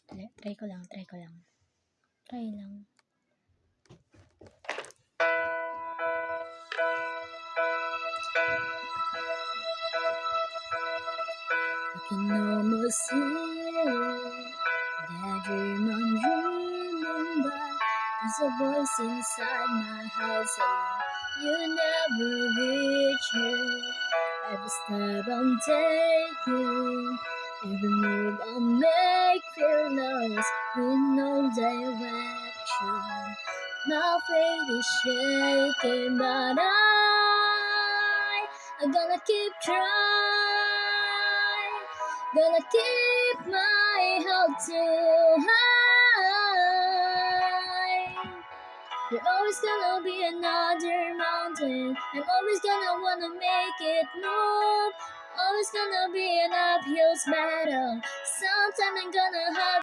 Try ko lang. Try lang. I can almost hear that dream I'm dreaming, but there's a voice inside my heart saying you never reach it. Every step I'm taking, every move I make feel lost with no direction. My faith is shaking, but I'm gonna keep trying. Gonna keep my head too high. You're always gonna be another mountain. I'm always gonna wanna make it move. Always gonna be an uphill battle. Sometime I'm gonna have